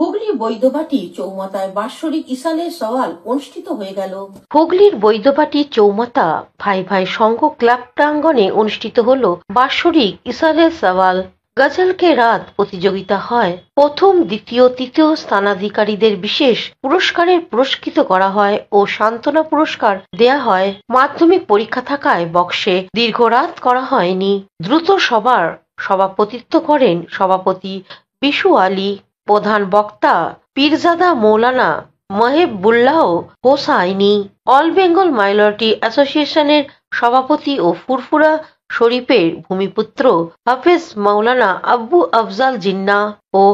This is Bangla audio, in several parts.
হুগলির বৈদ্যবাটি চৌমাথায় বাৎসরিক ইসালে সওয়াল অনুষ্ঠিত হয়ে গেল। হুগলির বৈদ্যবাটি চৌমাথা ভাই ভাই সংঘ ক্লাব প্রাঙ্গণে অনুষ্ঠিত হল বাৎসরিক ইসালে সওয়াল গজল কে রাত প্রতিযোগিতা হয়। প্রথম, দ্বিতীয়, তৃতীয় স্থানাধিকারীদের বিশেষ পুরস্কারের পুরস্কৃত করা হয় ও সান্ত্বনা পুরস্কার দেয়া হয়। মাধ্যমিক পরীক্ষা থাকায় বক্সে দীর্ঘ রাত করা হয়নি। দ্রুত সভার সভাপতিত্ব করেন সভাপতি বিশু আলী। প্রধান বক্তা পীরজাদা মৌলানা মহেবুল্লাহ হোসাইনি, অল বেঙ্গল মাইনরিটি অ্যাসোসিয়েশনের সভাপতি ও ফুরফুরা শরীফের ভূমিপুত্র হাফেজ মাওলানা আবু আফজাল জিন্নাহ ও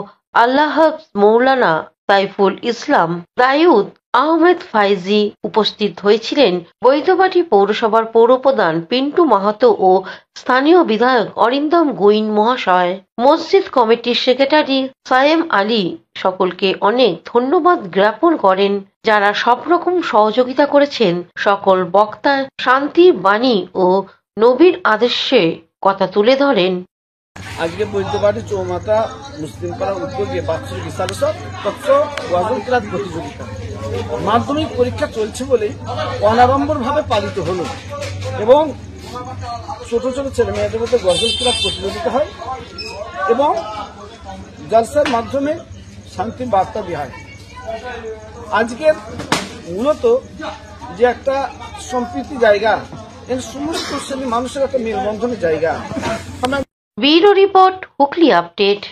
আল্লাহ মৌলানা সাইফুল ইসলাম দায়ুদ আহমেদ ফাইজি উপস্থিত হয়েছিলেন। বৈদ্যবাটি পৌরসভার পৌরপ্রধান পিন্টু মাহাতো ও স্থানীয় বিধায়ক অরিন্দম গুইন মহাশয়, মসজিদ কমিটির সেক্রেটারি সায়েম আলী সকলকে অনেক ধন্যবাদ জ্ঞাপন করেন, যারা সব রকম সহযোগিতা করেছেন। সকল বক্তা শান্তির বাণী ও নবীর আদর্শে কথা তুলে ধরেন। আজকে বৈদ্যবাটি চৌমাথা মুসলিম পাড়ার উদ্যোগে বাৎসরিক ইসালে গজল ক্লাস প্রতিযোগিতা মাধ্যমিক পরীক্ষা চলছে বলেই অনাড়ম্বরভাবে পালিত হলো এবং ছোট ছোট ছেলে মেয়েদের মধ্যে গজল ক্লাস প্রতিযোগিতা হয় এবং জলসার মাধ্যমে শান্তি বার্তা দেওয়া হয়। আজকের মূলত যে একটা সম্প্রীতি জায়গা, এর সমস্ত শ্রেণী মানুষের একটা মেলবন্ধনের জায়গা। Bureau report, Hooghly update.